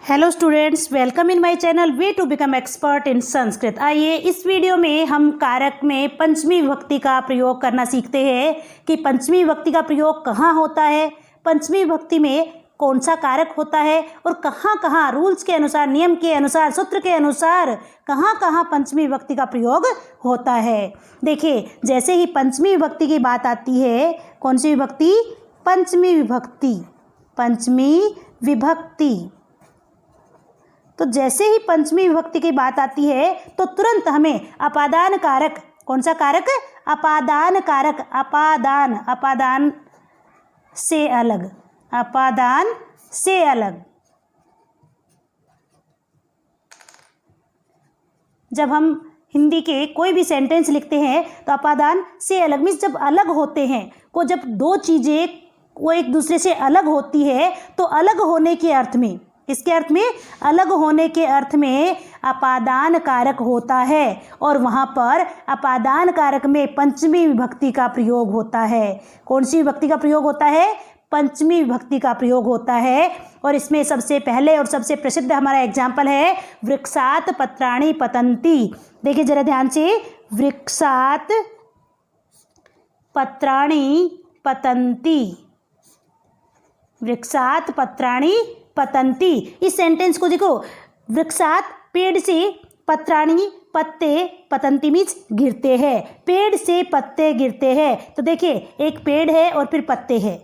Hello students, welcome in my channel way to become expert in Sanskrit. आइए इस video में हम कारक में पंचमी विभक्ति का प्रयोग करना सीखते हैं कि पंचमी विभक्ति का प्रयोग कहाँ होता है, पंचमी विभक्ति में कौन सा कारक होता है और कहाँ कहाँ रूल्स के अनुसार, नियम के अनुसार, सूत्र के अनुसार कहाँ कहाँ पंचमी विभक्ति का प्रयोग होता है। देखिए, जैसे ही पंचमी विभक्ति की बात आती है, कौन सी विभक्ति? पंचमी विभक्ति। पंचमी विभक्ति। तो जैसे ही पंचमी विभक्ति की बात आती है तो तुरंत हमें अपादान कारक, कौन सा कारक? अपादान कारक। अपादान, अपादान से अलग, अपादान से अलग। जब हम हिंदी के कोई भी सेंटेंस लिखते हैं तो अपादान से अलग मीन्स जब अलग होते हैं, को जब दो चीज़ें वो एक दूसरे से अलग होती है तो अलग होने के अर्थ में, इसके अर्थ में अलग होने के अर्थ में अपादान कारक होता है और वहाँ पर अपादान कारक में पंचमी विभक्ति का प्रयोग होता है। कौन सी विभक्ति का प्रयोग होता है? पंचमी विभक्ति का प्रयोग होता है। और इसमें सबसे पहले और सबसे प्रसिद्ध हमारा एग्जाम्पल है वृक्षात पत्राणि पतंती। देखिए जरा ध्यान से, वृक्षात पत्राणि पतंती, वृक्षात पत्राणि पतंती। इस सेंटेंस को देखो, वृक्षात पेड़ से, पत्राणि पत्ते, पतंती मीन्स गिरते हैं, पेड़ से पत्ते गिरते हैं। तो देखिए, एक पेड़ है और फिर पत्ते हैं,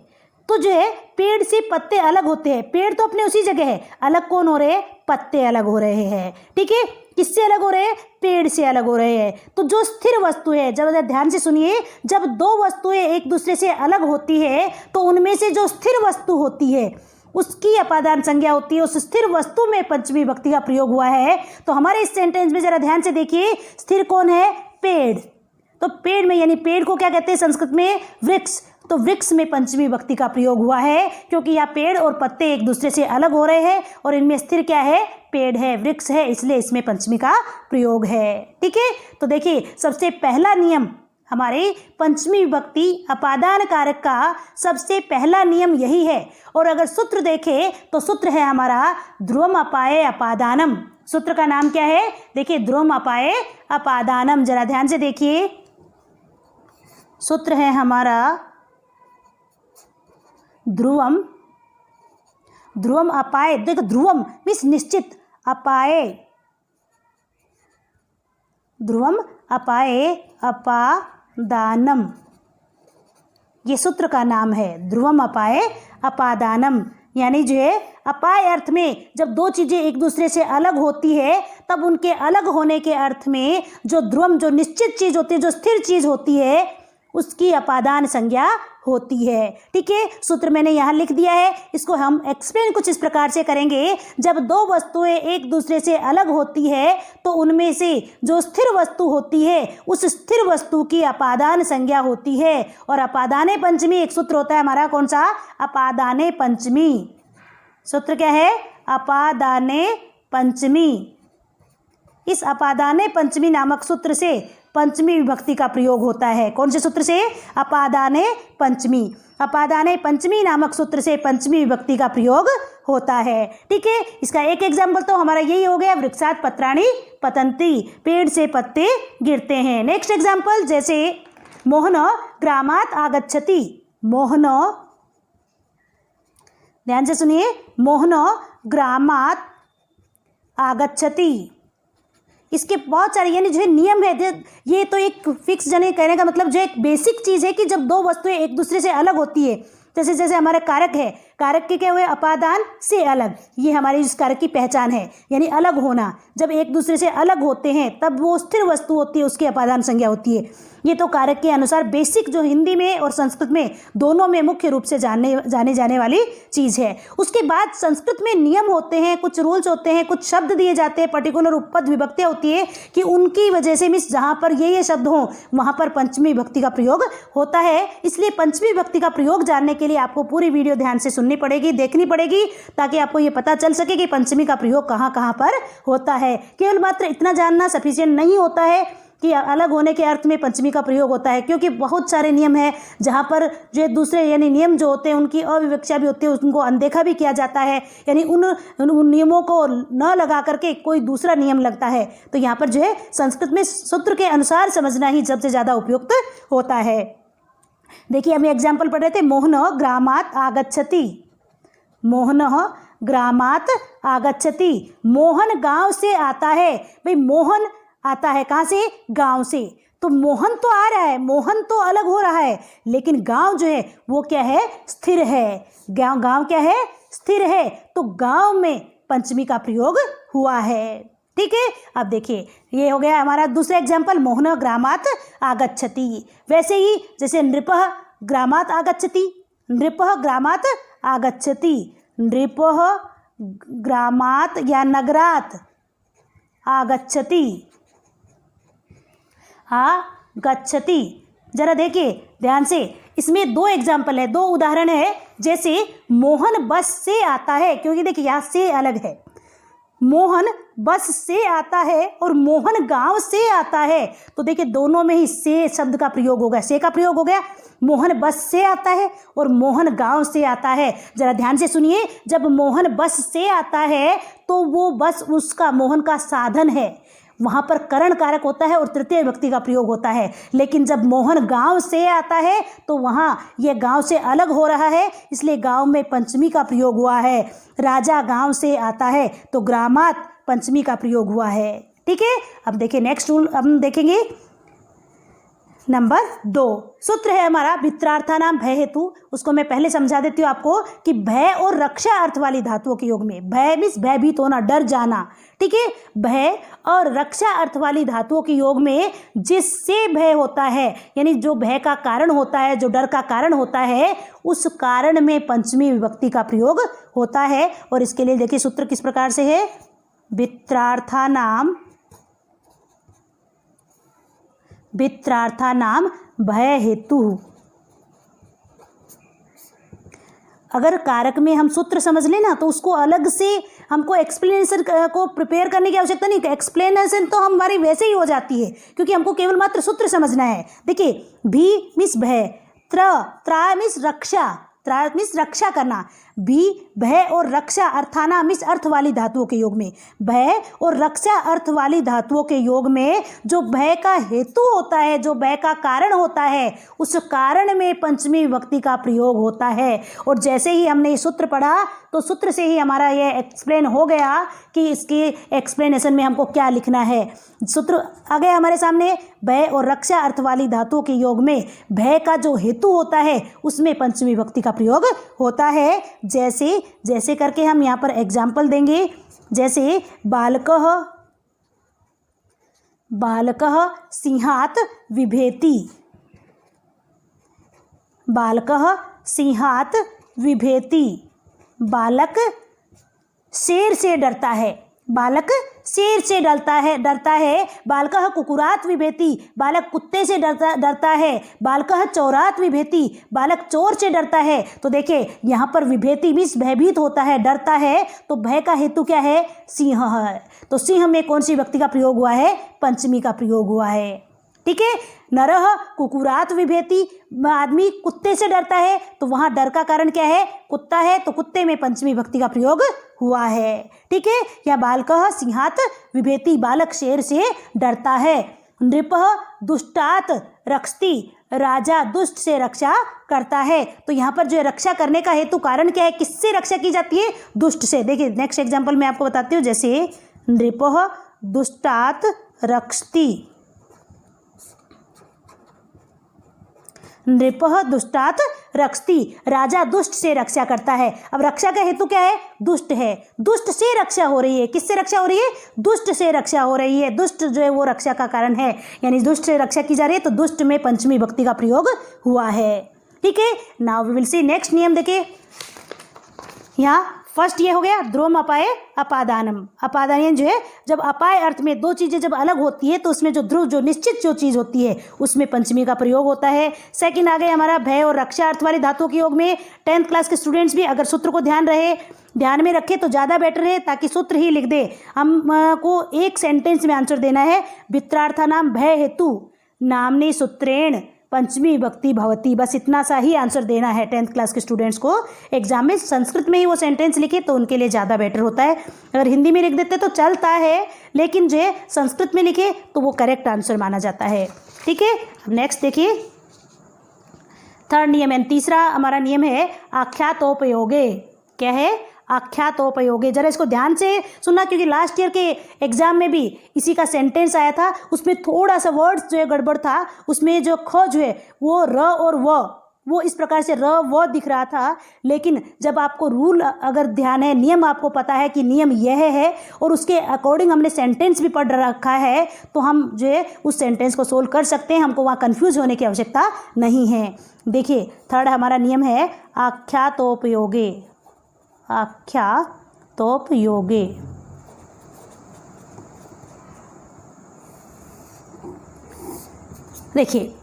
तो जो है पेड़ से पत्ते अलग होते हैं। पेड़ तो अपने उसी जगह है, अलग कौन हो रहे हैं? पत्ते अलग हो रहे हैं। ठीक है, किससे अलग हो रहे हैं? पेड़ से अलग हो रहे हैं। तो जो स्थिर वस्तु है, जब ध्यान से सुनिए, जब दो वस्तुएं एक दूसरे से अलग होती है तो उनमें से जो स्थिर वस्तु होती है उसकी अपादान संज्ञा होती है। उस स्थिर वस्तु में पंचमी विभक्ति का प्रयोग हुआ है। तो हमारे इस सेंटेंस में जरा ध्यान से देखिए, स्थिर कौन है? पेड़। तो पेड़ में, यानी पेड़ को क्या कहते हैं संस्कृत में? वृक्ष। तो वृक्ष में पंचमी विभक्ति का प्रयोग हुआ है क्योंकि यहाँ पेड़ और पत्ते एक दूसरे से अलग हो रहे हैं और इनमें स्थिर क्या है? पेड़ है, वृक्ष है, इसलिए इसमें पंचमी का प्रयोग है। ठीक है, तो देखिए सबसे पहला नियम हमारे पंचमी विभक्ति अपादान कारक का सबसे पहला नियम यही है। और अगर सूत्र देखें तो सूत्र है हमारा ध्रुवम अपाये अपादानम। सूत्र का नाम क्या है? देखिए, ध्रुवम अपाये अपादानम। जरा ध्यान से देखिए, सूत्र है हमारा ध्रुवम, ध्रुवम अपाये। देखो, ध्रुवम मीन्स निश्चित, अपाये, ध्रुवम अपाये अपादानम, ये सूत्र का नाम है। ध्रुवम अपाये अपादानम, यानी जो है अपाय अर्थ में जब दो चीज़ें एक दूसरे से अलग होती है तब उनके अलग होने के अर्थ में जो ध्रुवम, जो निश्चित चीज़ होती है, जो स्थिर चीज़ होती है, उसकी अपादान संज्ञा होती है। ठीक है, सूत्र मैंने यहाँ लिख दिया है, इसको हम एक्सप्लेन कुछ इस प्रकार से करेंगे। जब दो वस्तुएं एक दूसरे से अलग होती है तो उनमें से जो स्थिर वस्तु होती है उस स्थिर वस्तु की अपादान संज्ञा होती है। और अपादाने पंचमी एक सूत्र होता है हमारा, कौन सा? अपादाने पंचमी। सूत्र क्या है? अपादाने पंचमी। इस अपादाने पंचमी नामक सूत्र से पंचमी विभक्ति का प्रयोग होता है। कौन से सूत्र से? अपादाने पंचमी। अपादाने पंचमी नामक सूत्र से पंचमी विभक्ति का प्रयोग होता है। ठीक है, इसका एक एग्जाम्पल तो हमारा यही हो गया, वृक्षात पत्राणि पतंती, पेड़ से पत्ते गिरते हैं। नेक्स्ट एग्जाम्पल, जैसे मोहन ग्रामात आगच्छति। मोहन, ध्यान से सुनिए, मोहन ग्रामात आगच्छति। इसके बहुत सारे, यानी जो है नियम है, ये तो एक फिक्स जने कहने का मतलब जो एक बेसिक चीज़ है कि जब दो वस्तुएं एक दूसरे से अलग होती है, जैसे जैसे हमारा कारक है, कारक के क्या हुए? अपादान से अलग, ये हमारी इस कारक की पहचान है, यानी अलग होना। जब एक दूसरे से अलग होते हैं तब वो स्थिर वस्तु होती है, उसकी अपादान संज्ञा होती है। ये तो कारक के अनुसार बेसिक जो हिंदी में और संस्कृत में दोनों में मुख्य रूप से जाने जाने वाली चीज़ है। उसके बाद संस्कृत में नियम होते हैं, कुछ रूल्स होते हैं, कुछ शब्द दिए जाते हैं, पर्टिकुलर उपपद विभक्तियाँ होती है कि उनकी वजह से मीन्स जहाँ पर ये शब्द हों वहाँ पर पंचमी विभक्ति का प्रयोग होता है। इसलिए पंचमी विभक्ति का प्रयोग जानने के लिए आपको पूरी वीडियो ध्यान से सुननी पड़ेगी, देखनी पड़ेगी, ताकि आपको ये पता चल सके कि पंचमी का प्रयोग कहाँ कहाँ पर होता है। केवल मात्र इतना जानना सफिशिएंट नहीं होता है कि अलग होने के अर्थ में पंचमी का प्रयोग होता है, क्योंकि बहुत सारे नियम हैं जहाँ पर जो दूसरे यानी नियम जो होते हैं उनकी अविवक्षा भी होती है, उनको अनदेखा भी किया जाता है, यानी उन नियमों को न लगा करके कोई दूसरा नियम लगता है। तो यहाँ पर जो है संस्कृत में सूत्र के अनुसार समझना ही सबसे ज़्यादा उपयुक्त होता है। देखिए हम एग्जाम्पल पढ़ रहे थे, मोहन ग्रामात् आगच्छति, मोहन ग्रामात् आगच्छति, मोहन गांव से आता है। भाई मोहन आता है कहाँ से? गांव से। तो मोहन तो आ रहा है, मोहन तो अलग हो रहा है, लेकिन गांव जो है वो क्या है? स्थिर है। गांव क्या है? स्थिर है। तो गांव में पंचमी का प्रयोग हुआ है। ठीक है, अब देखिए ये हो गया हमारा दूसरा एग्जाम्पल, मोहन ग्रामात् आगच्छति। वैसे ही जैसे नृपः ग्रामात् आगच्छति, नृपः ग्रामात् आगच्छति, नृपः ग्रामात् या नगरात् आगच्छति, आगच्छति। जरा देखिए ध्यान से, इसमें दो एग्जाम्पल है, दो उदाहरण है। जैसे मोहन बस से आता है, क्योंकि देखिए यहाँ से अलग है, मोहन बस से आता है और मोहन गांव से आता है। तो देखिए दोनों में ही से शब्द का प्रयोग हो गया, से का प्रयोग हो गया। मोहन बस से आता है और मोहन गांव से आता है। जरा ध्यान से सुनिए, जब मोहन बस से आता है तो वो बस उसका मोहन का साधन है, वहाँ पर करण कारक होता है और तृतीय विभक्ति का प्रयोग होता है। लेकिन जब मोहन गांव से आता है तो वहाँ ये गांव से अलग हो रहा है, इसलिए गांव में पंचमी का प्रयोग हुआ है। राजा गांव से आता है तो ग्रामात् पंचमी का प्रयोग हुआ है। ठीक है, अब देखिए नेक्स्ट रूल हम देखेंगे, नंबर 2 सूत्र है हमारा भित्रार्थानाम भय हेतु। उसको मैं पहले समझा देती हूँ आपको कि भय और रक्षा अर्थ वाली धातुओं के योग में, भय मीन्स भयभीत होना, डर जाना। ठीक है, भय और रक्षा अर्थ वाली धातुओं के योग में जिससे भय होता है, यानी जो भय का कारण होता है, जो डर का कारण होता है, उस कारण में पंचमी विभक्ति का प्रयोग होता है। और इसके लिए देखिए सूत्र किस प्रकार से है, भित्रार्थानाम भय हेतु। अगर कारक में हम सूत्र समझ लें ना तो उसको अलग से हमको एक्सप्लेनेशन को प्रिपेयर करने की आवश्यकता नहीं। एक्सप्लेनेशन तो हमारी वैसे ही हो जाती है, क्योंकि हमको केवल मात्र सूत्र समझना है। देखिए भी मीन्स भय, त्रा मीन्स रक्षा, त्रा मीन्स रक्षा करना, भी भय और रक्षा अर्थाना मीन्स अर्थ वाली धातुओं के योग में, भय और रक्षा अर्थ वाली धातुओं के योग में जो भय का हेतु होता है, जो भय का कारण होता है, उस कारण में पंचमी विभक्ति का प्रयोग होता है। और जैसे ही हमने ये सूत्र पढ़ा तो सूत्र से ही हमारा ये एक्सप्लेन हो गया कि इसके एक्सप्लेनेशन में हमको क्या लिखना है। सूत्र आ गया हमारे सामने, भय और रक्षा अर्थ वाली धातुओं के योग में भय का जो हेतु होता है उसमें पंचमी विभक्ति का प्रयोग होता है। जैसे करके हम यहाँ पर एग्जाम्पल देंगे। जैसे बालकः सिंहात् बिभेति, बालकः सिंहात् बिभेति, बालक शेर से डरता है, बालक शेर से डरता है। बालकः कुकुरात् बिभेति, बालक कुत्ते से डरता है। बालकः चोरात् बिभेति, बालक चोर से डरता है। तो देखिए यहाँ पर विभेति मीन्स भयभीत होता है, डरता है। तो भय का हेतु क्या है? सिंह है। तो सिंह में कौन सी विभक्ति का प्रयोग हुआ है? पंचमी का प्रयोग हुआ है। ठीक है, नरः कुकुरात् बिभेति, आदमी कुत्ते से डरता है, तो वहाँ डर का कारण क्या है? कुत्ता है, तो कुत्ते में पंचमी विभक्ति का प्रयोग हुआ है। ठीक है, या बालकः सिंहात् बिभेति, बालक शेर से डरता है। नृपः दुष्टात् रक्षति, राजा दुष्ट से रक्षा करता है। तो यहाँ पर जो रक्षा करने का हेतु कारण क्या है? किससे रक्षा की जाती है? दुष्ट से। देखिए नेक्स्ट एग्जाम्पल मैं आपको बताती हूँ। जैसे नृपः दुष्टात् रक्षति, नृपः दुष्टात् रक्षति, राजा दुष्ट से रक्षा करता है। अब रक्षा का हेतु क्या है? दुष्ट है, दुष्ट से रक्षा हो रही है। किससे रक्षा हो रही है? दुष्ट से रक्षा हो रही है। दुष्ट जो है वो रक्षा का कारण है, यानी दुष्ट से रक्षा की जा रही है, तो दुष्ट में पंचमी विभक्ति का प्रयोग हुआ है। ठीक है, now we will see next नियम। देखिए यहाँ फर्स्ट ये हो गया ध्रुवम अपाय अपादानम। अपादान जो है, जब अपाय अर्थ में दो चीज़ें जब अलग होती है तो उसमें जो ध्रुव जो निश्चित जो चीज़ होती है उसमें पंचमी का प्रयोग होता है। सेकंड आ गए हमारा भय और रक्षा अर्थ वाली धातुओं के योग में 10th क्लास के स्टूडेंट्स भी अगर सूत्र को ध्यान में रखे तो ज़्यादा बेटर है, ताकि सूत्र ही लिख दे। हमको एक सेंटेंस में आंसर देना है। वित्रार्थानाम भय हेतु नामनी सूत्रेण पंचमी विभक्ति भवती, बस इतना सा ही आंसर देना है 10th क्लास के स्टूडेंट्स को। एग्जाम में संस्कृत में ही वो सेंटेंस लिखे तो उनके लिए ज़्यादा बेटर होता है। अगर हिंदी में लिख देते तो चलता है, लेकिन जो संस्कृत में लिखे तो वो करेक्ट आंसर माना जाता है। ठीक है, अब नेक्स्ट देखिए थर्ड नियम है, तीसरा हमारा नियम है आख्यातोपयोगे। क्या है? आख्यातोपयोगे। जरा इसको ध्यान से सुनना, क्योंकि लास्ट ईयर के एग्जाम में भी इसी का सेंटेंस आया था। उसमें थोड़ा सा वर्ड्स जो है गड़बड़ था, उसमें जो ख जो है वो र और वो इस प्रकार से र व दिख रहा था। लेकिन जब आपको रूल अगर ध्यान है, नियम आपको पता है कि नियम यह है और उसके अकॉर्डिंग हमने सेंटेंस भी पढ़ रखा है, तो हम जो है उस सेंटेंस को सोल्व कर सकते हैं। हमको वहाँ कंफ्यूज होने की आवश्यकता नहीं है। देखिए थर्ड हमारा नियम है आख्यातोपयोगे। आख्यातोपयोगे। देखिए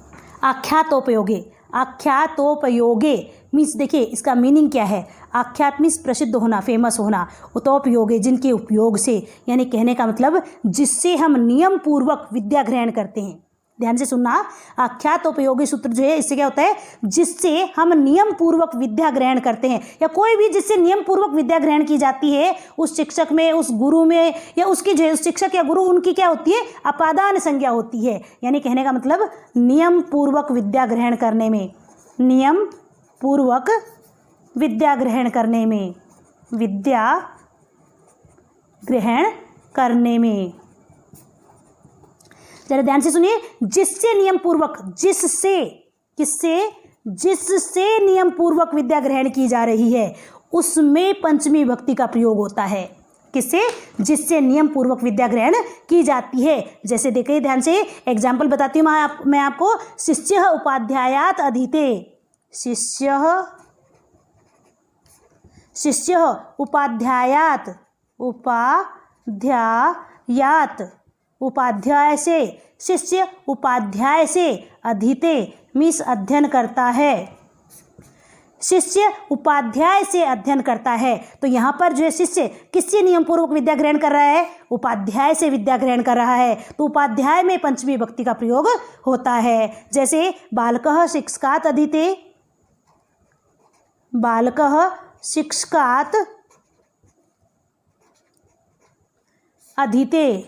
आख्यातोपयोगे, आख्यातोपयोगे मीन्स देखिए इसका मीनिंग क्या है। आख्यात मीन्स प्रसिद्ध होना, फेमस होना। उतोपयोगे जिनके उपयोग से, यानी कहने का मतलब जिससे हम नियम पूर्वक विद्या ग्रहण करते हैं। ध्यान से सुनना, आख्यातोपयोगी सूत्र जो है इससे क्या होता है, जिससे हम नियम पूर्वक विद्या ग्रहण करते हैं, या कोई भी जिससे नियम पूर्वक विद्या ग्रहण की जाती है, उस शिक्षक में, उस गुरु में, या उसकी जो शिक्षक या गुरु उनकी क्या होती है, अपादान संज्ञा होती है। यानी कहने का मतलब नियम पूर्वक विद्या ग्रहण करने में, नियम पूर्वक विद्या ग्रहण करने में, विद्या ग्रहण करने में। जरा ध्यान से सुनिए, जिससे नियम पूर्वक, जिससे, किससे, जिससे नियम पूर्वक विद्या ग्रहण की जा रही है उसमें पंचमी विभक्ति का प्रयोग होता है। किससे? जिससे नियम पूर्वक विद्या ग्रहण की जाती है। जैसे देखिए ध्यान से एग्जाम्पल बताती हूँ मैं आपको। शिष्य उपाध्यायात अधीते, शिष्य उपाध्यायात, उपाध्यायात, उपाध्याय से, शिष्य उपाध्याय से, अधीते मीन्स अध्ययन करता है। शिष्य उपाध्याय से अध्ययन करता है, तो यहाँ पर जो है शिष्य किससे नियम पूर्वक विद्या ग्रहण कर रहा है? उपाध्याय से विद्या ग्रहण कर रहा है, तो उपाध्याय में पंचमी विभक्ति का प्रयोग होता है। जैसे बालकः शिक्षकात् अधीते, बालकः शिक्षकात् अधीते,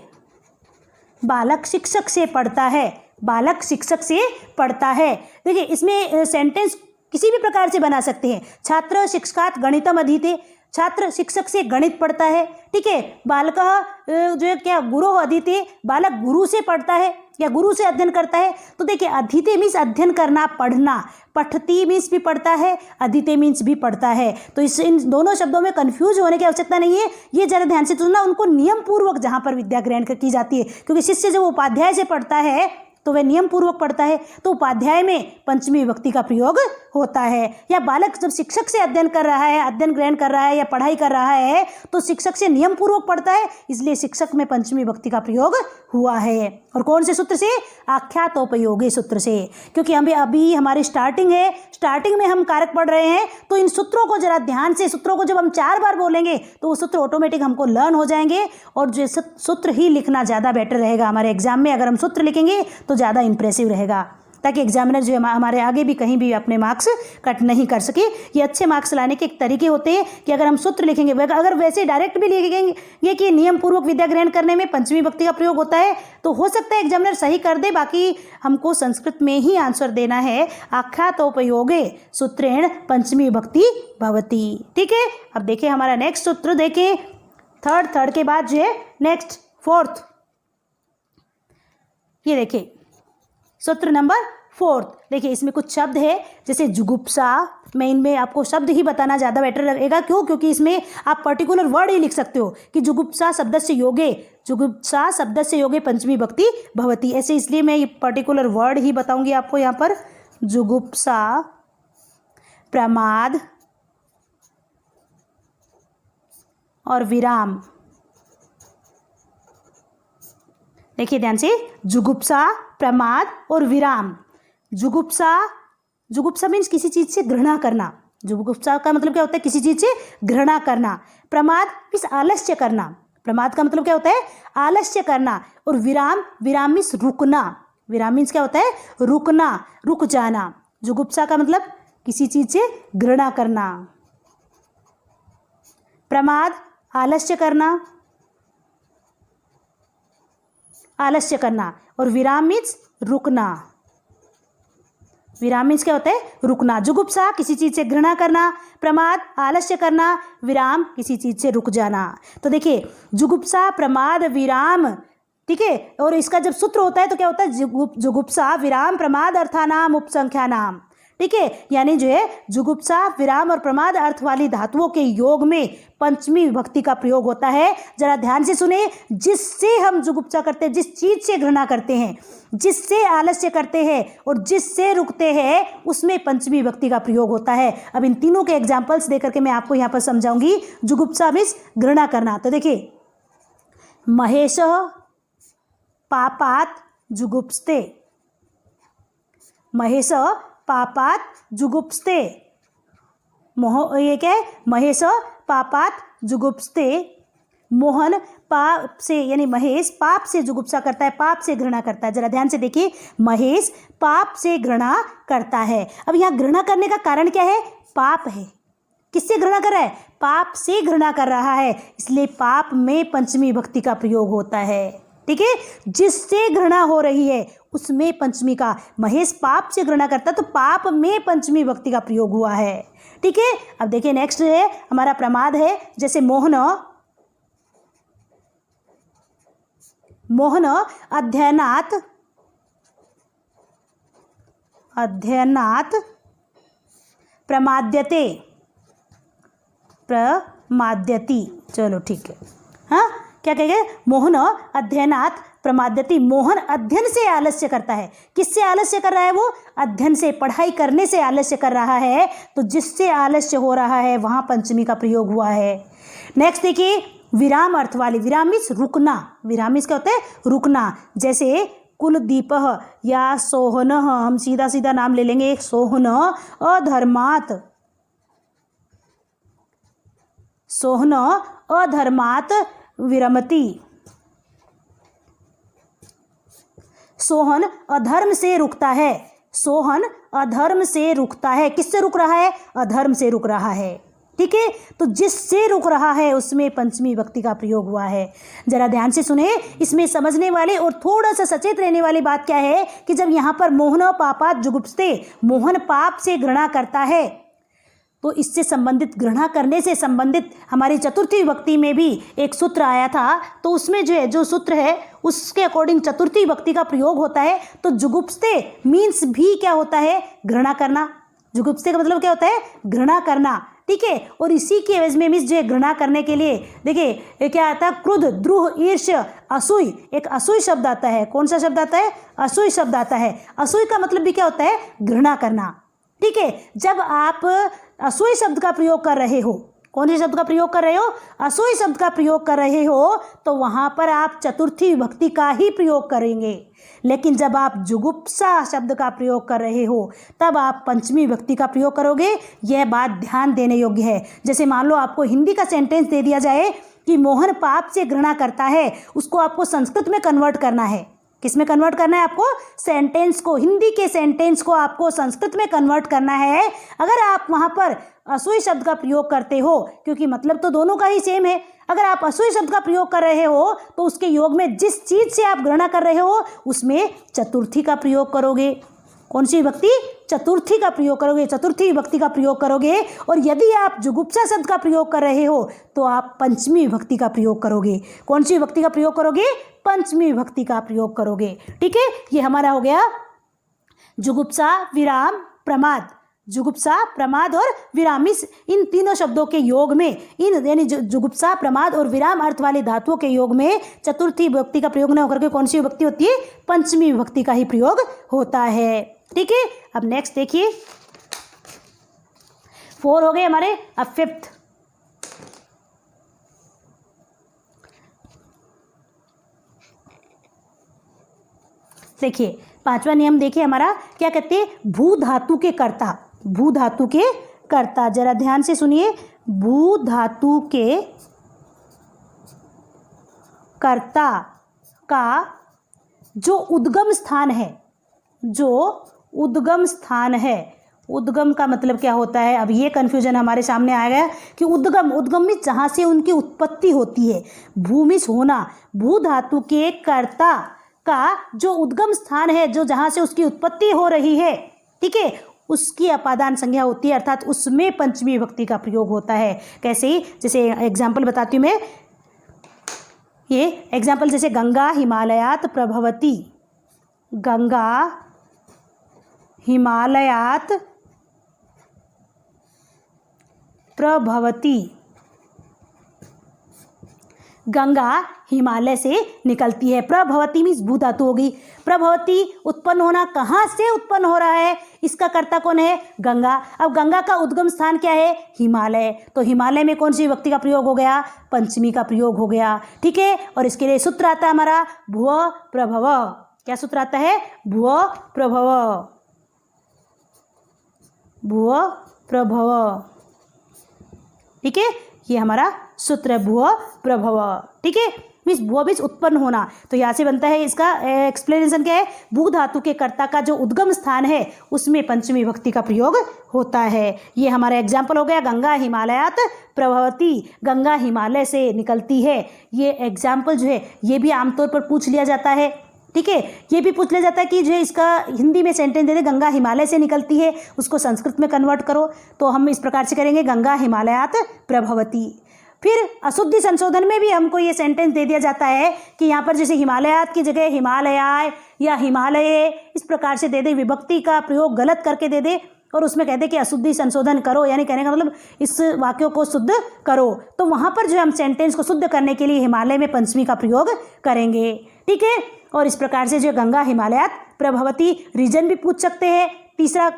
बालक शिक्षक से पढ़ता है, बालक शिक्षक से पढ़ता है। देखिए इसमें सेंटेंस किसी भी प्रकार से बना सकते हैं। छात्र शिक्षकात् गणितम अधीते, छात्र शिक्षक से गणित पढ़ता है। ठीक है, बालकः जो है क्या, गुरु अधीते, बालक गुरु से पढ़ता है या गुरु से अध्ययन करता है। तो देखिए अधीते मीन्स अध्ययन करना, पढ़ना, पठती मीन्स भी पढ़ता है, अधीते मीन्स भी पढ़ता है। तो इन दोनों शब्दों में कंफ्यूज होने की आवश्यकता नहीं है। ये जरा ध्यान से सुनना, उनको नियम पूर्वक जहाँ पर विद्या ग्रहण की जाती है, क्योंकि शिष्य जब उपाध्याय से पढ़ता है तो वह नियम पूर्वक पढ़ता है, तो उपाध्याय में पंचमी विभक्ति का प्रयोग होता है। या बालक जब शिक्षक से अध्ययन कर रहा है, अध्ययन ग्रहण कर रहा है या पढ़ाई कर रहा है, तो शिक्षक से नियम पूर्वक पढ़ता है, इसलिए शिक्षक में पंचमी विभक्ति का प्रयोग हुआ है। और कौन से सूत्र से? आख्यातोपयोगी सूत्र से। क्योंकि हमें अभी हमारी स्टार्टिंग है, स्टार्टिंग में हम कारक पढ़ रहे हैं, तो इन सूत्रों को जरा ध्यान से, सूत्रों को जब हम 4 बार बोलेंगे तो वो सूत्र ऑटोमेटिक हमको लर्न हो जाएंगे, और जो सूत्र ही लिखना ज़्यादा बेटर रहेगा हमारे एग्जाम में। अगर हम सूत्र लिखेंगे तो ज़्यादा इंप्रेसिव रहेगा, ताकि एग्जामिनर जो है हमारे आगे भी कहीं भी अपने मार्क्स कट नहीं कर सके। ये अच्छे मार्क्स लाने के एक तरीके होते हैं कि अगर हम सूत्र लिखेंगे, अगर वैसे डायरेक्ट भी लिखेंगे कि नियम पूर्वक विद्या ग्रहण करने में पंचमी विभक्ति का प्रयोग होता है, तो हो सकता है एग्जामिनर सही कर दे, बाकी हमको संस्कृत में ही आंसर देना है। आख्यातोपयोगे सूत्रेण पंचमी विभक्ति भवति। ठीक है, अब देखिए हमारा नेक्स्ट सूत्र, देखिए थर्ड के बाद जो है नेक्स्ट फोर्थ, ये देखिए सूत्र नंबर 4। देखिए इसमें कुछ शब्द है, जैसे जुगुप्सा। मैं इनमें आपको शब्द ही बताना ज़्यादा बेटर लगेगा। क्यों? क्योंकि इसमें आप पर्टिकुलर वर्ड ही लिख सकते हो कि जुगुप्सा शब्द से योगे, जुगुप्सा शब्द से योगे पंचमी विभक्ति भवति। ऐसे इसलिए मैं ये पर्टिकुलर वर्ड ही बताऊंगी आपको यहाँ पर। जुगुप्सा, प्रमाद, और विराम। देखिए ध्यान से, जुगुप्सा, प्रमाद और विराम। जुगुप्सा, जुगुप्सा मीन्स किसी चीज से घृणा करना। जुगुप्सा का मतलब क्या होता है? किसी चीज से घृणा करना। प्रमाद मीन्स आलस्य करना। प्रमाद का मतलब क्या होता है? आलस्य करना। और विराम, विराम मीन्स रुकना। विराम मीन्स क्या होता है? रुकना, रुक जाना। जुगुप्सा का मतलब किसी चीज से घृणा करना। प्रमाद आलस्य करना, आलस्य करना। और विराम मीन्स रुकना। विराम मीन्स क्या होता है? रुकना। जुगुप्सा किसी चीज से घृणा करना, प्रमाद आलस्य करना, विराम किसी चीज से रुक जाना। तो देखिए, जुगुप्सा, प्रमाद, विराम, ठीक है। और इसका जब सूत्र होता है तो क्या होता है? जुगुप्सा, विराम, प्रमाद, अर्थानाम, उपसंख्यानाम। ठीक है, यानी जो है जुगुप्सा, विराम और प्रमाद अर्थ वाली धातुओं के योग में पंचमी विभक्ति का प्रयोग होता है। जरा ध्यान से सुने, जिससे हम जुगुप्सा करते हैं, जिस चीज से घृणा करते हैं, जिससे आलस्य करते हैं और जिससे रुकते हैं, उसमें पंचमी विभक्ति का प्रयोग होता है। अब इन तीनों के एग्जाम्पल्स देकर के मैं आपको यहाँ पर समझाऊंगी। जुगुप्सा मीन्स घृणा करना। तो देखिए, महेश पापात जुगुप्स्ते। महेश पापात जुगुप्स्ते। ये क्या है? महेश पापात जुगुप्स्ते। मोहन पाप से, यानी महेश पाप से जुगुप्सा करता है, पाप से घृणा करता है। जरा ध्यान से देखिए, महेश पाप से घृणा करता है। अब यहाँ घृणा करने का कारण क्या है? पाप है। किससे घृणा कर रहा है? पाप से घृणा कर रहा है, इसलिए पाप में पंचमी विभक्ति का प्रयोग होता है। ठीक है, जिससे घृणा हो रही है उसमें पंचमी का। महेश पाप से घृणा करता तो पाप में पंचमी विभक्ति का प्रयोग हुआ है। ठीक है, अब देखिए नेक्स्ट है हमारा प्रमाद है। जैसे मोहन, मोहन अध्ययनात्, अध्ययनात् प्रमाद्यते, प्रमाद्यति। चलो ठीक है, हाँ क्या कहेंगे? मोहन अध्ययनात् प्रमाद्यति। मोहन अध्ययन से आलस्य करता है। किससे आलस्य कर रहा है? वो अध्ययन से, पढ़ाई करने से आलस्य कर रहा है। तो जिससे आलस्य हो रहा है वहां पंचमी का प्रयोग हुआ है। नेक्स्ट देखिए, विराम अर्थ वाली। विराम मीन्स रुकना। विराम मीन्स क्या होता है? रुकना। जैसे कुलदीपः या सोहन, हम सीधा सीधा नाम ले लेंगे। सोहन अधर्मात्, सोहन अधर्मात् विरमति। सोहन अधर्म से रुकता है। सोहन अधर्म से रुकता है। किससे रुक रहा है? अधर्म से रुक रहा है। ठीक है, तो जिससे रुक रहा है उसमें पंचमी विभक्ति का प्रयोग हुआ है। जरा ध्यान से सुने, इसमें समझने वाले और थोड़ा सा सचेत रहने वाली बात क्या है कि जब यहाँ पर मोहन पापात जुगुप्स्ते, मोहन पाप से घृणा करता है, तो इससे संबंधित, घृणा करने से संबंधित हमारी चतुर्थी विभक्ति में भी एक सूत्र आया था। तो उसमें जो है, जो सूत्र है उसके अकॉर्डिंग चतुर्थी विभक्ति का प्रयोग होता है। तो जुगुप्स्ते मीन्स भी क्या होता है? घृणा करना। जुगुप्स्ते का मतलब क्या होता है? घृणा करना। ठीक है, और इसी के एवज में मीन्स जो है घृणा करने के लिए, देखिए क्या आता है? क्रुद्ध, द्रोह, ईर्ष्य, असूय। एक असूय शब्द आता है। कौन सा शब्द आता है? असूय शब्द आता है। असूय का मतलब भी क्या होता है? घृणा करना। ठीक है, जब आप असूय शब्द का प्रयोग कर रहे हो, कौन से शब्द का प्रयोग कर रहे हो? असूय शब्द का प्रयोग कर रहे हो, तो वहां पर आप चतुर्थी विभक्ति का ही प्रयोग करेंगे। लेकिन जब आप जुगुप्सा शब्द का प्रयोग कर रहे हो तब आप पंचमी विभक्ति का प्रयोग करोगे। यह बात ध्यान देने योग्य है। जैसे मान लो आपको हिंदी का सेंटेंस दे दिया जाए कि मोहन पाप से घृणा करता है, उसको आपको संस्कृत में कन्वर्ट करना है। किस में कन्वर्ट करना है आपको? सेंटेंस को, हिंदी के सेंटेंस को आपको संस्कृत में कन्वर्ट करना है। अगर आप वहां पर असूय शब्द का प्रयोग करते हो, क्योंकि मतलब तो दोनों का ही सेम है, अगर आप असूय शब्द का प्रयोग कर रहे हो तो उसके योग में जिस चीज से आप घृणा कर रहे हो उसमें चतुर्थी का प्रयोग करोगे। कौन सी विभक्ति? चतुर्थी का प्रयोग करोगे, चतुर्थी विभक्ति का प्रयोग करोगे। और यदि आप जुगुप्सा शब्द का प्रयोग कर रहे हो तो आप पंचमी विभक्ति का प्रयोग करोगे। कौन सी विभक्ति का प्रयोग करोगे? पंचमी विभक्ति का प्रयोग करोगे। ठीक है, ये हमारा हो गया जुगुप्सा, विराम, प्रमाद। जुगुप्सा, प्रमाद और विराम, इन तीनों शब्दों के योग में, इन यानी जुगुप्सा, प्रमाद और विराम अर्थ वाले धातुओं के योग में चतुर्थी विभक्ति का प्रयोग न होकर के कौन सी विभक्ति होती है? पंचमी विभक्ति का ही प्रयोग होता है। ठीक है, अब नेक्स्ट देखिए, 4 हो गए हमारे। अब 5th, देखिए 5वां नियम देखिए हमारा क्या कहते हैं, भू धातु के कर्ता, भू धातु के कर्ता, जरा ध्यान से सुनिए, भू धातु के कर्ता का जो उद्गम स्थान है, जो उद्गम स्थान है, उद्गम का मतलब क्या होता है, अब ये कन्फ्यूजन हमारे सामने आ गया कि उद्गम में जहाँ से उनकी उत्पत्ति होती है, भूमिश होना, भू धातु के कर्ता का जो उद्गम स्थान है, जो जहाँ से उसकी उत्पत्ति हो रही है, ठीक है, उसकी अपादान संज्ञा होती है, अर्थात उसमें पंचमी विभक्ति का प्रयोग होता है। कैसे, जैसे एग्जाम्पल बताती हूँ मैं, ये एग्जाम्पल जैसे गंगा हिमालयात प्रभवती, गंगा हिमालयात प्रभवती, गंगा हिमालय से निकलती है। प्रभवती मीन्स भू धातु होगी। प्रभवती उत्पन्न होना, कहाँ से उत्पन्न हो रहा है, इसका कर्ता कौन है, गंगा। अब गंगा का उद्गम स्थान क्या है, हिमालय, तो हिमालय में कौन सी विभक्ति का प्रयोग हो गया, पंचमी का प्रयोग हो गया, ठीक है। और इसके लिए सूत्र आता है हमारा भुव प्रभव, क्या सूत्र आता है, भुव प्रभव, भुव प्रभव, ठीक है, ये हमारा सूत्र है भुव प्रभव, ठीक है, मीन्स भुव मीन्स उत्पन्न होना। तो यहाँ से बनता है, इसका एक्सप्लेनेशन क्या है, भू धातु के कर्ता का जो उद्गम स्थान है उसमें पंचमी विभक्ति का प्रयोग होता है। ये हमारा एग्जाम्पल हो गया, गंगा हिमालयात प्रभवती, गंगा हिमालय से निकलती है। ये एग्जाम्पल जो है ये भी आमतौर पर पूछ लिया जाता है, ठीक है, ये भी पूछ लिया जाता है कि जो इसका हिंदी में सेंटेंस दे दे, गंगा हिमालय से निकलती है, उसको संस्कृत में कन्वर्ट करो, तो हम इस प्रकार से करेंगे, गंगा हिमालयात प्रभवती। फिर अशुद्धि संशोधन में भी हमको ये सेंटेंस दे दिया जाता है कि यहाँ पर जैसे हिमालयात की जगह हिमालयाय या हिमालय, इस प्रकार से दे दे, विभक्ति का प्रयोग गलत करके दे दे, और उसमें कहते कि अशुद्धि संशोधन करो, यानी कहने का मतलब इस वाक्यों को शुद्ध करो। तो वहाँ पर जो हम सेंटेंस को शुद्ध करने के लिए हिमालय में पंचमी का प्रयोग करेंगे, ठीक है। और इस प्रकार से जो गंगा हिमालयात प्रभवती, रीजन भी पूछ सकते हैं। तीसरा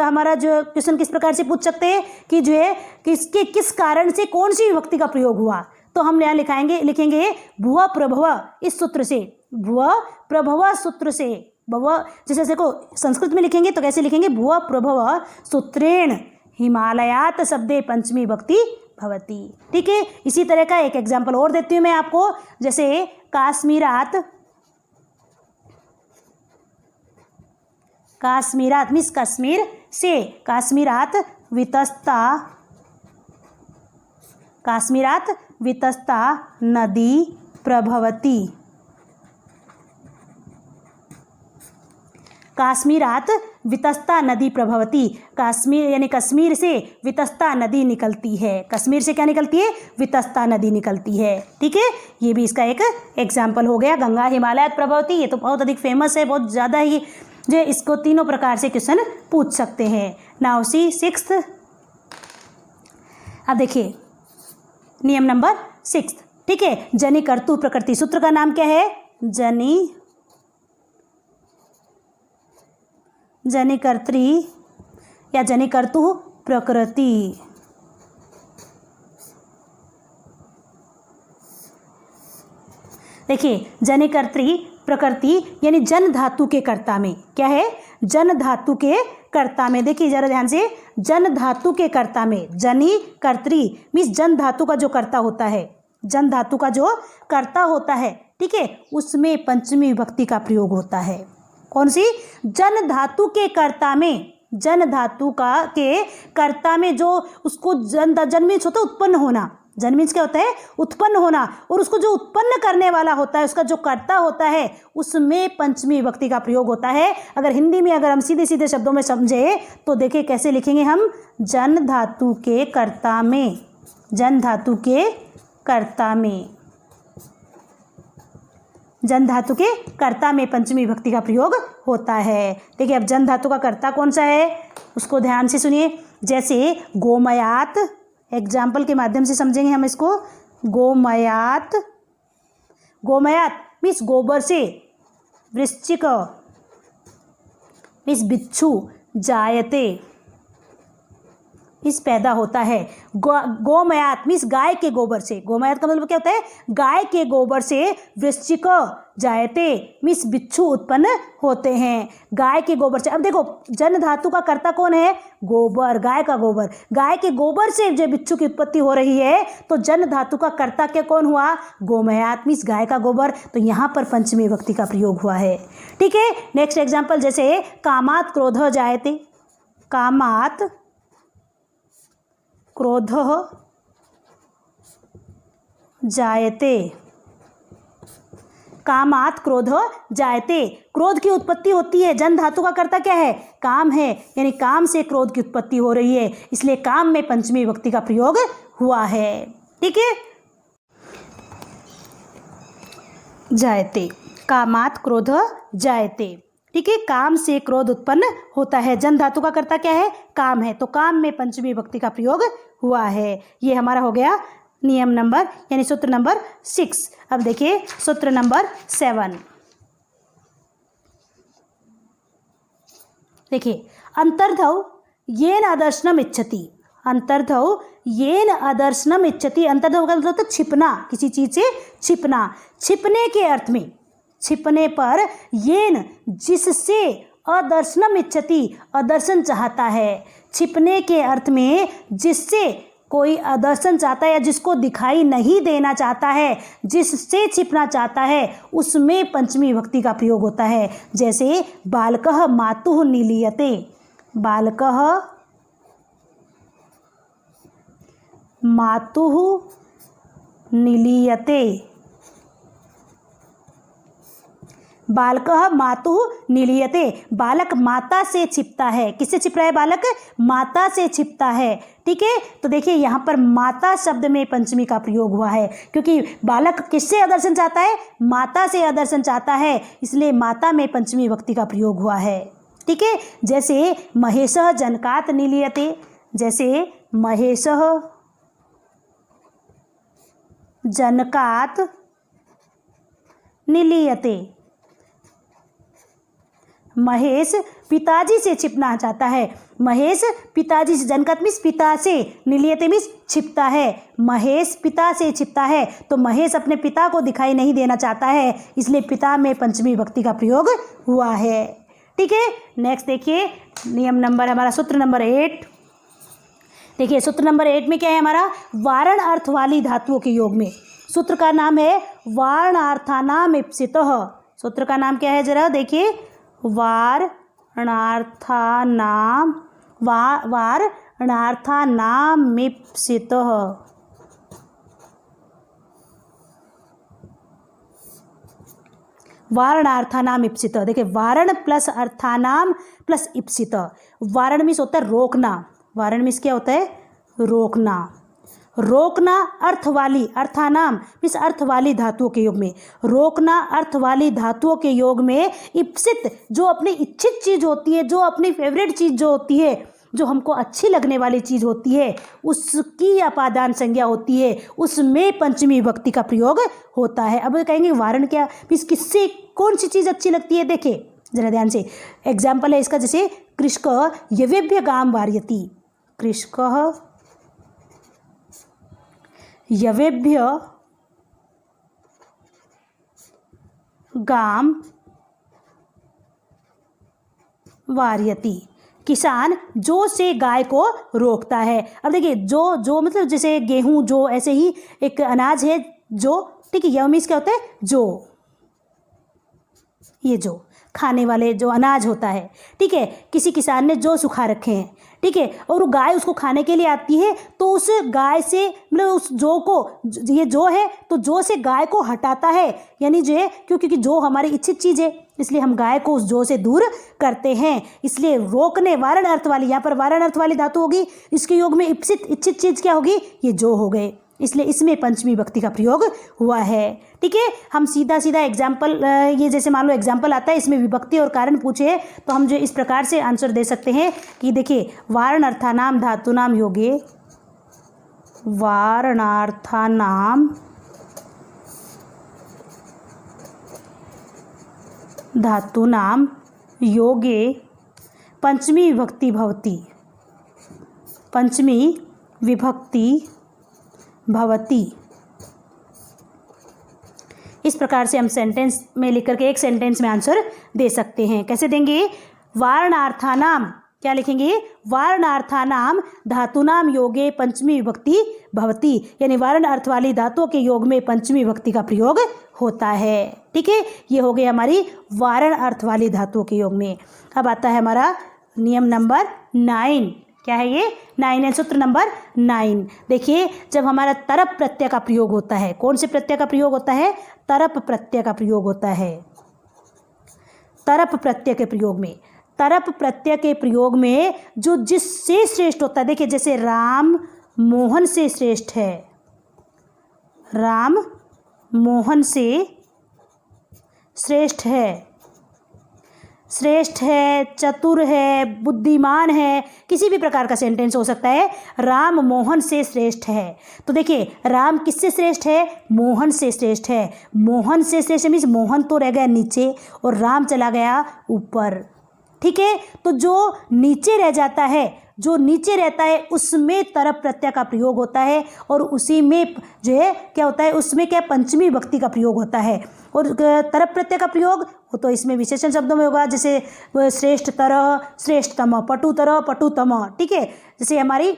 हमारा जो क्वेश्चन किस प्रकार से पूछ सकते हैं कि जो है किसके किस कारण से कौन सी विभक्ति का प्रयोग हुआ, तो हम यहाँ लिखेंगे भुव प्रभव, इस सूत्र से, भुव प्रभव सूत्र से, भव जैसे देखो संस्कृत में लिखेंगे तो कैसे लिखेंगे, भुव प्रभव सूत्रेण हिमालयात शब्दे पंचमी विभक्ति भवती, ठीक है। इसी तरह का एक एग्जाम्पल और देती हूँ मैं आपको, जैसे काश्मीरात, काश्मीरात मीन्स कश्मीर से, काश्मीरात वितस्ता, काश्मीरात वितस्ता नदी प्रभवती, काश्मीरात वितस्ता नदी प्रभवती, कश्मीर यानी कश्मीर से वितस्ता नदी निकलती है, कश्मीर से क्या निकलती है, वितस्ता नदी निकलती है, ठीक है। ये भी इसका एक एग्जाम्पल हो गया, गंगा हिमालयात प्रभवती, ये तो बहुत अधिक फेमस है, बहुत ज़्यादा ही, जो इसको तीनों प्रकार से क्वेश्चन पूछ सकते हैं। नाउ सी 6th, अब देखिए नियम नंबर 6, ठीक है, जनि कर्तु प्रकृति, सूत्र का नाम क्या है, जनि कर्त्री या जनि कर्तु प्रकृति। देखिए जनि कर्त्री प्रकृति यानी जन धातु के कर्ता में, क्या है, जन धातु के कर्ता में, देखिए जरा ध्यान से, जन धातु के कर्ता में, जनि कर्त्री मीन्स जन धातु का जो कर्ता होता है, जन धातु का जो कर्ता होता है, ठीक है, उसमें पंचमी विभक्ति का प्रयोग होता है। कौन सी, जन धातु के कर्ता में, जन धातु का के कर्ता में जो उसको जन मीन्स होता है उत्पन्न होना, जन मीन्स क्या होता है, उत्पन्न होना, और उसको जो उत्पन्न करने वाला होता है, उसका जो कर्ता होता है, उसमें पंचमी विभक्ति का प्रयोग होता है। अगर हिंदी में अगर हम सीधे सीधे शब्दों में समझे तो देखिए कैसे लिखेंगे हम, जन धातु के कर्ता में, जन धातु के कर्ता में, जन धातु के कर्ता में पंचमी विभक्ति का प्रयोग होता है। देखिए अब जन धातु का कर्ता कौन सा है, उसको ध्यान से सुनिए, जैसे गोमयात, एग्जाम्पल के माध्यम से समझेंगे हम इसको, गोमयात, गोमयात मीन्स गोबर से, वृश्चिक मीन्स बिच्छू, जायते, इस पैदा होता है। गोमयात मीन्स गाय के गोबर से, गोमयात का मतलब क्या होता है, गाय के गोबर से वृश्चिक जायते मीन्स बिच्छू उत्पन्न होते हैं, गाय के गोबर से। अब देखो जन धातु का कर्ता कौन है, गोबर, गाय का गोबर, गाय के गोबर से जो बिच्छू की उत्पत्ति हो रही है, तो जन धातु का कर्ता क्या कौन हुआ, गोमयात मीन्स गाय का गोबर। तो यहाँ पर पंचमी विभक्ति का प्रयोग हुआ है। ठीक है, नेक्स्ट एग्जाम्पल जैसे कामात क्रोध जायते, कामात क्रोध जायते, कामात क्रोध जायते, क्रोध की उत्पत्ति होती है, जन धातु का कर्ता क्या है, काम है, यानी काम से क्रोध की उत्पत्ति हो रही है, इसलिए काम में पंचमी विभक्ति का प्रयोग हुआ है। ठीक है, जायते, कामात क्रोध जायते। ठीक है, काम से क्रोध उत्पन्न होता है, जन धातु का कर्ता क्या है, काम है, तो काम में पंचमी विभक्ति का प्रयोग हुआ है। ये हमारा हो गया नियम नंबर यानी सूत्र नंबर 6। अब देखिए सूत्र नंबर 7। देखिए अंतर्धौ येन अदर्शनम इच्छति, अंतर्धौ येन अदर्शनम इच्छति, अंतर्धौ का मतलब छिपना, किसी चीज से छिपना, छिपने के अर्थ में, छिपने पर येन जिससे, अदर्शनम इच्छति अदर्शन चाहता है, छिपने के अर्थ में जिससे कोई अदर्शन चाहता है या जिसको दिखाई नहीं देना चाहता है, जिससे छिपना चाहता है, उसमें पंचमी विभक्ति का प्रयोग होता है। जैसे बालकः मातुः निलीयते, बालकः मातुः निलीयते, बालकः मातुः निलीयते, बालक माता से छिपता है, किससे छिप रहा है, बालक माता से छिपता है। ठीक है, तो देखिए यहाँ पर माता शब्द में पंचमी का प्रयोग हुआ है, क्योंकि बालक किससे आदर्शन चाहता है, माता से आदर्शन चाहता है, इसलिए माता में पंचमी विभक्ति का प्रयोग हुआ है। ठीक है, जैसे महेशः जनकात् निलीयते, जैसे महेशः जनकात् निलीयते, महेश पिताजी से छिपना चाहता है, महेश पिताजी से, जनकात् मीन्स पिता से, निलीयते मीन्स छिपता है, महेश पिता से छिपता है, तो महेश अपने पिता को दिखाई नहीं देना चाहता है, इसलिए पिता में पंचमी विभक्ति का प्रयोग हुआ है। ठीक है, नेक्स्ट देखिए नियम नंबर हमारा सूत्र नंबर 8। देखिए सूत्र नंबर 8 में क्या है हमारा, वारण अर्थ वाली धातुओं के योग में, सूत्र का नाम है वारणार्थानाम इप्सितः, सूत्र का नाम क्या है जरा देखिए, वारणार्थानाम, वारणार्थानामिप्सितः, वारणार्थानाम इप्सितः। देखिए वारण प्लस अर्थानाम प्लस इप्सितः, वारण मीन्स होता है रोकना, वारण मीन्स क्या होता है, रोकना, रोकना अर्थ वाली, अर्थानाम मीन्स अर्थ वाली धातुओं के योग में, रोकना अर्थ वाली धातुओं के योग में, इप्सित जो अपनी इच्छित चीज़ होती है, जो अपनी फेवरेट चीज़ जो होती है, जो हमको अच्छी लगने वाली चीज़ होती है, उसकी अपादान संज्ञा होती है, उसमें पंचमी विभक्ति का प्रयोग होता है। अब कहेंगे वारण क्या मीन्स किससे कौन सी चीज़ अच्छी लगती है, देखिए जरा ध्यान से, एग्जाम्पल है इसका, जैसे कृष्क यवेभ्य गाम वार्यति, कृष्क यवेभ्य गाम वार्यति, किसान जो से गाय को रोकता है। अब देखिए जो मतलब जैसे गेहूं, जो ऐसे ही एक अनाज है जो, ठीक है, यह मीन्स क्या होता है, जो, ये जो खाने वाले जो अनाज होता है, ठीक है, किसी किसान ने जो सुखा रखे हैं, ठीक है, और वो गाय उसको खाने के लिए आती है, तो उस गाय से मतलब उस जो को, ये जो है तो जो से गाय को हटाता है, यानी जो है क्योंकि जो हमारी इच्छित चीज़ है, इसलिए हम गाय को उस जो से दूर करते हैं, इसलिए रोकने, वारण अर्थ वाली, यहाँ पर वारण अर्थ वाली धातु होगी, इसके योग में इप्सित इच्छित चीज़ क्या होगी, ये जो हो गए, इसलिए इसमें पंचमी विभक्ति का प्रयोग हुआ है। ठीक है, हम सीधा सीधा एग्जाम्पल, ये जैसे मान लो एग्जाम्पल आता है, इसमें विभक्ति और कारण पूछे तो हम जो इस प्रकार से आंसर दे सकते हैं कि देखिए वारणार्थानाम धातुनाम योगे, वारणार्थानाम धातुनाम योगे पंचमी विभक्ति भवति, पंचमी विभक्ति भवति। इस प्रकार से हम सेंटेंस में लिख करके एक सेंटेंस में आंसर दे सकते हैं। कैसे देंगे? वारणार्थानाम, क्या लिखेंगे? वारणार्थानाम धातुनाम योगे पंचमी विभक्ति भवति, यानी वर्ण अर्थ वाली धातुओं के योग में पंचमी विभक्ति का प्रयोग होता है। ठीक है, ये हो गई हमारी वारण अर्थ वाली धातुओं के योग में। अब आता है हमारा नियम नंबर 9। क्या है ये? 9 है, सूत्र नंबर 9। देखिए, जब हमारा तरप प्रत्यय का प्रयोग होता है, कौन से प्रत्यय का प्रयोग होता है? तरप प्रत्यय का प्रयोग होता है। तरप प्रत्यय के प्रयोग में, तरप प्रत्यय के प्रयोग में जो जिससे श्रेष्ठ होता है, देखिए जैसे राम मोहन से श्रेष्ठ है, राम मोहन से श्रेष्ठ है, श्रेष्ठ है, चतुर है, बुद्धिमान है, किसी भी प्रकार का सेंटेंस हो सकता है। राम मोहन से श्रेष्ठ है, तो देखिए राम किससे श्रेष्ठ है? मोहन से श्रेष्ठ है। मोहन से श्रेष्ठ मीन्स मोहन तो रह गया नीचे और राम चला गया ऊपर। ठीक है, तो जो नीचे रह जाता है, जो नीचे रहता है उसमें तरप प्रत्यय का प्रयोग होता है और उसी में जो है क्या होता है? उसमें क्या पंचमी विभक्ति का प्रयोग होता है। और तरप प्रत्यय का प्रयोग हो तो इसमें विशेषण शब्दों में होगा, जैसे श्रेष्ठ तरह, श्रेष्ठतम, पटुतर, पटुतम। ठीक है, जैसे हमारी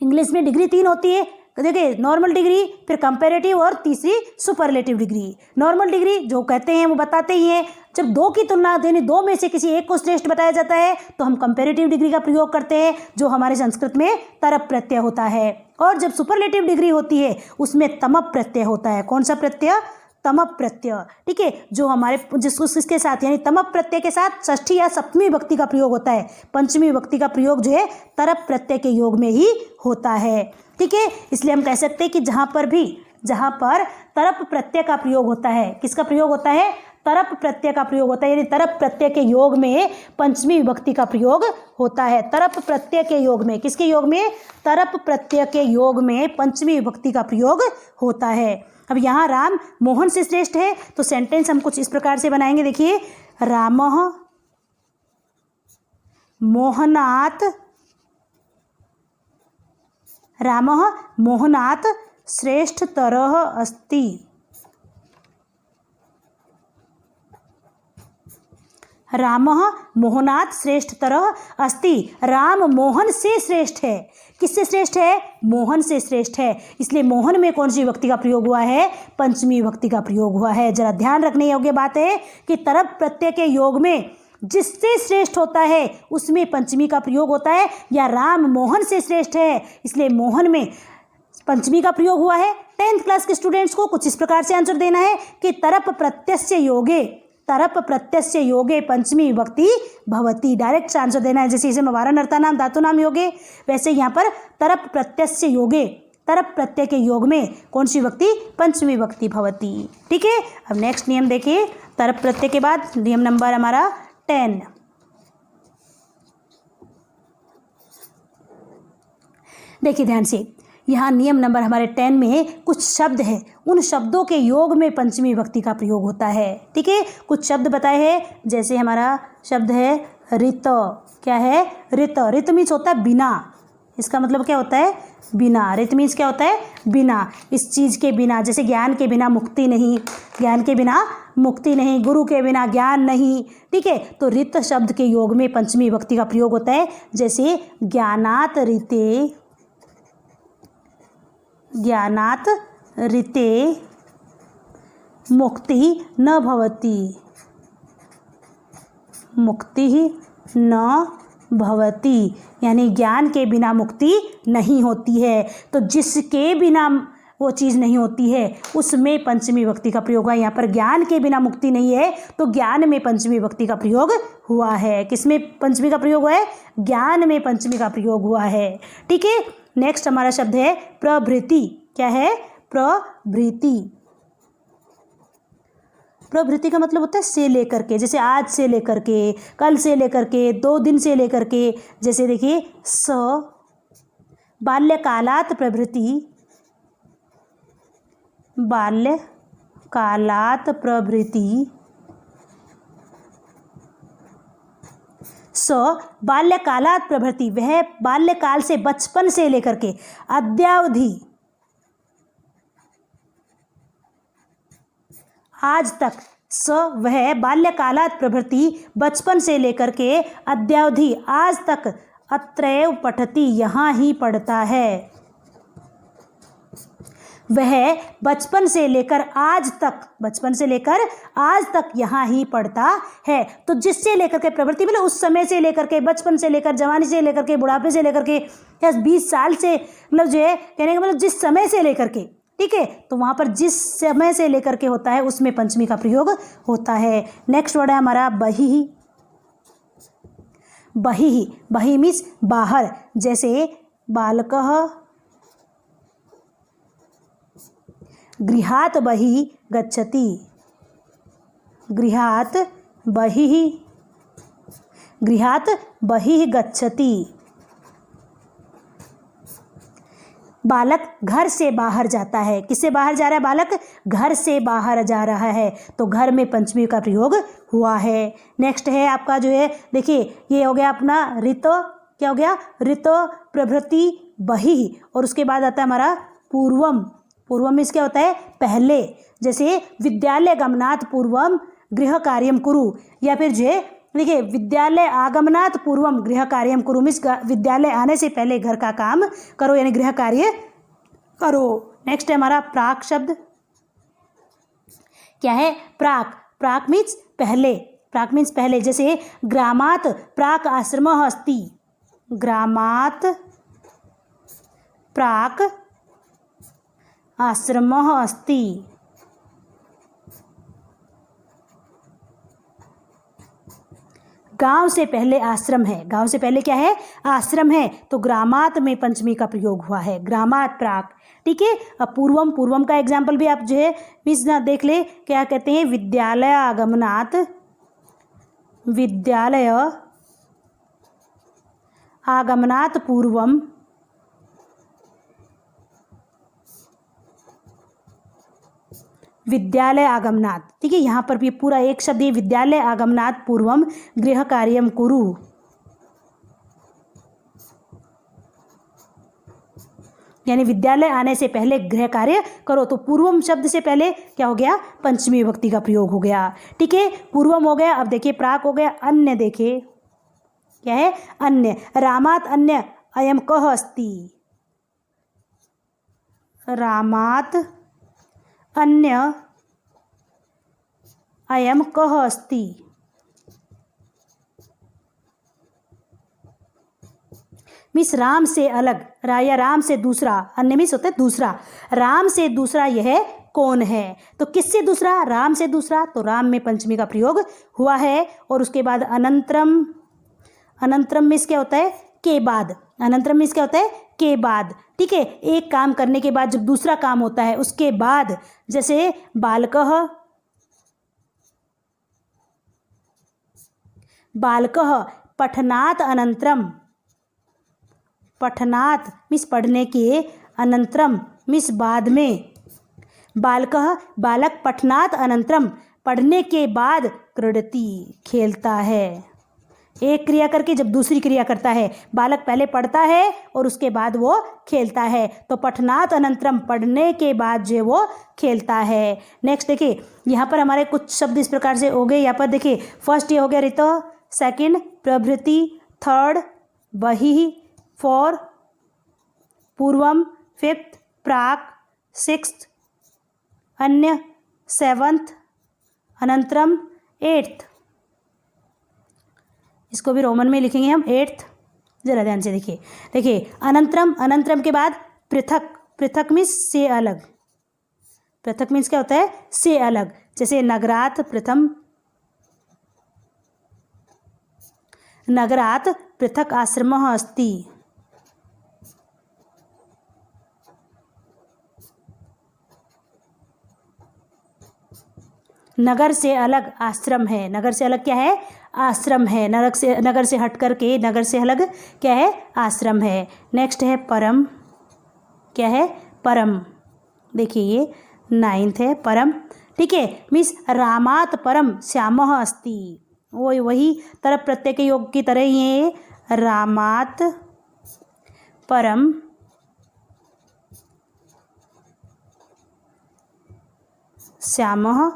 इंग्लिश में डिग्री 3 होती है, देखिए नॉर्मल डिग्री, फिर कंपैरेटिव और तीसरी सुपरलेटिव डिग्री। नॉर्मल डिग्री जो कहते हैं वो बताते ही हैं, जब 2 की तुलना यानी 2 में से किसी एक को श्रेष्ठ बताया जाता है तो हम कंपैरेटिव डिग्री का प्रयोग करते हैं, जो हमारे संस्कृत में तरप प्रत्यय होता है। और जब सुपरलेटिव डिग्री होती है उसमें तमप प्रत्यय होता है। कौन सा प्रत्यय? तमप प्रत्यय। ठीक है, जो हमारे जिसके साथ यानी तमप प्रत्यय के साथ षष्ठी या सप्तमी विभक्ति का प्रयोग होता है। पंचमी विभक्ति का प्रयोग जो है तरप प्रत्यय के योग में ही होता है। ठीक है, इसलिए हम कह सकते हैं कि जहाँ पर तरप प्रत्यय का प्रयोग होता है, किसका प्रयोग होता है? तरप प्रत्यय का प्रयोग होता है, यानी तरप प्रत्यय के योग में पंचमी विभक्ति का प्रयोग होता है। तरप प्रत्यय के योग में, किसके योग में? तरप प्रत्यय के योग में पंचमी विभक्ति का प्रयोग होता है। अब यहाँ राम मोहन से श्रेष्ठ है, तो सेंटेंस हम कुछ इस प्रकार से बनाएंगे। देखिए, रामः मोहनात्, रामः मोहनात् श्रेष्ठतरः अस्ति। रामः मोहनात् श्रेष्ठतरः अस्ति। राम मोहन से श्रेष्ठ है। किससे श्रेष्ठ है? मोहन से श्रेष्ठ है। इसलिए मोहन में कौन सी विभक्ति का प्रयोग हुआ है? पंचमी विभक्ति का प्रयोग हुआ है। जरा ध्यान रखने योग्य बात है कि तरप प्रत्यय के योग में जिससे श्रेष्ठ होता है उसमें पंचमी का प्रयोग होता है, या राम मोहन से श्रेष्ठ है इसलिए मोहन में पंचमी का प्रयोग हुआ है। 10th क्लास के स्टूडेंट्स को कुछ इस प्रकार से आंसर देना है कि तरप प्रत्यस्य योगे, तरप प्रत्यस्य योगे पंचमी विभक्ति भवति। डायरेक्ट आंसर देना है, जैसे इसमें वारणार्थानाम धातुनाम योगे, वैसे यहाँ पर तरप प्रत्यस्य योगे, तरप प्रत्यय के योग में कौन सी विभक्ति? पंचमी विभक्ति भवति। ठीक है, अब नेक्स्ट नियम देखिए, तरप प्रत्यय के बाद नियम नंबर हमारा 10। देखिए ध्यान से, यहाँ नियम नंबर हमारे 10 में कुछ शब्द हैं, उन शब्दों के योग में पंचमी विभक्ति का प्रयोग होता है। ठीक है, कुछ शब्द बताए हैं, जैसे हमारा शब्द है ऋत। क्या है? ऋत। ऋत मीन्स होता है बिना। इसका मतलब क्या होता है? बिना। ऋत मीन्स क्या होता है? बिना, इस चीज़ के बिना। जैसे ज्ञान के बिना मुक्ति नहीं, ज्ञान के बिना मुक्ति नहीं, गुरु के बिना ज्ञान नहीं। ठीक है, तो ऋत शब्द के योग में पंचमी विभक्ति का प्रयोग होता है, जैसे ज्ञानात् ऋते, ज्ञानात् ऋते मुक्ति न भवति, मुक्ति न भवति, यानी ज्ञान के बिना मुक्ति नहीं होती है। तो जिसके बिना वो चीज़ नहीं होती है उसमें पंचमी विभक्ति का प्रयोग हुआ। यहाँ पर ज्ञान के बिना मुक्ति नहीं है तो ज्ञान में पंचमी विभक्ति का प्रयोग हुआ है। किसमें पंचमी का प्रयोग हुआ है? ज्ञान में पंचमी का प्रयोग हुआ है। ठीक है, नेक्स्ट हमारा शब्द है प्रभृति। क्या है? प्रभृति। प्रभृति का मतलब होता है से लेकर के, जैसे आज से लेकर के, कल से लेकर के, 2 दिन से लेकर के। जैसे देखिए, स बाल्यकालात् प्रभृति, बाल्यकालात् प्रभृति स बाल्यकालात् प्रभृति, वह बाल्यकाल से, बचपन से लेकर के अद्यावधि, आज तक, स वह बाल्यकालात् प्रभृति, बचपन से लेकर के अद्यावधि, आज तक, अत्रैव पठति, यहाँ ही पढ़ता है। वह बचपन से लेकर आज तक, बचपन से लेकर आज तक यहाँ ही पढ़ता है। तो जिससे लेकर के प्रवृत्ति, मतलब उस समय से लेकर के, बचपन से लेकर, जवानी से लेकर के, बुढ़ापे से लेकर के, या 20 साल से, मतलब जो है कहने का मतलब जिस समय से लेकर के, ठीक है, तो वहाँ पर जिस समय से लेकर के होता है उसमें पंचमी का प्रयोग होता है। नेक्स्ट वर्ड है हमारा बहिः। बहिः, बहिः मीन्स बाहर, जैसे बालकः गृहात् बहिः गच्छति, गृहात् बहिः, गृहात् बहिः गच्छति। बालक घर से बाहर जाता है। किससे बाहर जा रहा है बालक? घर से बाहर जा रहा है, तो घर में पंचमी का प्रयोग हुआ है। नेक्स्ट है आपका जो है, देखिए ये हो गया अपना ऋतो, क्या हो गया? ऋतो प्रभृति बहिः, और उसके बाद आता है हमारा पूर्वम। पूर्वम मीन्स क्या होता है? पहले, जैसे विद्यालय गमनात् पूर्वम गृह कार्यम कुरु, या फिर जो है देखिए विद्यालय आगमनात् पूर्वम गृह कार्यम कुरु मीन्स विद्यालय आने से पहले घर का काम करो, यानी गृह कार्य करो। नेक्स्ट है हमारा प्राक शब्द। क्या है? प्राक। प्राक मीन्स पहले, प्राक मीन्स पहले, जैसे ग्रामात् प्राक आश्रमः अस्ति, ग्रामात् प्राक आश्रमः अस्ति। गांव से पहले आश्रम है, गांव से पहले क्या है? आश्रम है, तो ग्रामात् में पंचमी का प्रयोग हुआ है, ग्रामात् प्राक। ठीक है। अब पूर्वम, पूर्वम का एग्जाम्पल भी आप जो है मीन्स ना देख ले, क्या कहते हैं? विद्यालय आगमनात्, विद्यालय आगमनात् पूर्वम विद्यालय आगमनात्। ठीक है, यहाँ पर भी पूरा एक शब्द है, विद्यालय आगमनात् पूर्वम गृह कार्यम कुरु। यानी विद्यालय आने से पहले गृह कार्य करो, तो पूर्वम शब्द से पहले क्या हो गया? पंचमी विभक्ति का प्रयोग हो गया। ठीक है, पूर्वम हो गया। अब देखिए प्राक हो गया। अन्य, देखिए क्या है? अन्य। रामात् अन्य अयम कः अस्ति, रामात् अन्य अयम कः अस्ति। मीन्स राम से अलग, या राम से दूसरा, अन्य मीन्स होता है दूसरा, राम से दूसरा यह कौन है? तो किससे दूसरा? राम से दूसरा, तो राम में पंचमी का प्रयोग हुआ है। और उसके बाद अनंतरम, अनंतरम मीन्स क्या होता है? के बाद। अनंतरम मीन्स क्या होता है? के बाद। ठीक है, एक काम करने के बाद जब दूसरा काम होता है उसके बाद, जैसे बालकः, बालकः पठनात् अनंतरम, पठनात् मीन्स पढ़ने के, अनंतरम मीन्स बाद में, बालकः बालक पठनात् अनंतरम पढ़ने के बाद क्रीडति खेलता है। एक क्रिया करके जब दूसरी क्रिया करता है, बालक पहले पढ़ता है और उसके बाद वो खेलता है, तो पठनात् अनंतरम पढ़ने के बाद जो वो खेलता है। नेक्स्ट देखिए यहाँ पर हमारे कुछ शब्द इस प्रकार से हो गए। यहाँ पर देखिए फर्स्ट ये हो गया ऋतु, सेकंड प्रभृति, थर्ड बहिः, फोर पूर्वम, फिफ्थ प्राक, सिक्स्थ अन्य, सेवंथ अनंतरम, एट्थ, इसको भी रोमन में लिखेंगे हम, एट्थ। जरा ध्यान से देखिए, देखिए अनंतरम, अनंतरम के बाद पृथक, पृथक मीन्स से अलग, पृथक मीन्स क्या होता है? से अलग, जैसे नगरात् प्रथम, नगरात् पृथक आश्रमः अस्ति, नगर से अलग आश्रम है, नगर से अलग क्या है? आश्रम है। नगर से हट करके नगर से अलग क्या है? आश्रम है। नेक्स्ट है परम। क्या है? परम। देखिए ये 9th है परम। ठीक है, मीन्स रामात् परम श्यामः अस्ति, वही तरफ प्रत्यय के योग की तरह ही है, रामात परम श्यामः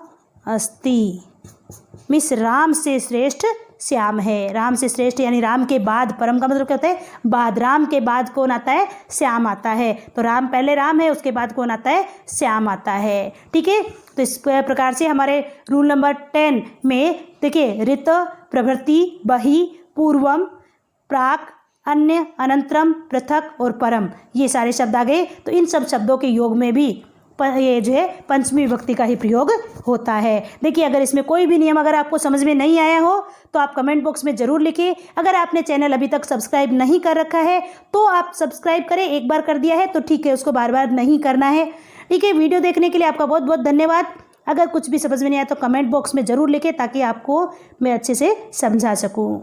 अस्ति। मिस राम से श्रेष्ठ श्याम है। राम से श्रेष्ठ यानी राम के बाद, परम का मतलब क्या होता है, बाद। राम के बाद कौन आता है, श्याम आता है। तो राम पहले राम है, उसके बाद कौन आता है, श्याम आता है। ठीक है, तो इस प्रकार से हमारे रूल नंबर 10 में देखिए ऋत, प्रभृति, बहि, पूर्वम, प्राक, अन्य, अनंतरम, पृथक और परम, ये सारे शब्द आ गए। तो इन सब शब्दों के योग में भी ये जो है पंचमी विभक्ति का ही प्रयोग होता है। देखिए अगर इसमें कोई भी नियम अगर आपको समझ में नहीं आया हो तो आप कमेंट बॉक्स में ज़रूर लिखिए। अगर आपने चैनल अभी तक सब्सक्राइब नहीं कर रखा है तो आप सब्सक्राइब करें। एक बार कर दिया है तो ठीक है, उसको बार बार नहीं करना है। ठीक है, वीडियो देखने के लिए आपका बहुत बहुत धन्यवाद। अगर कुछ भी समझ में नहीं आया तो कमेंट बॉक्स में ज़रूर लिखें ताकि आपको मैं अच्छे से समझा सकूँ।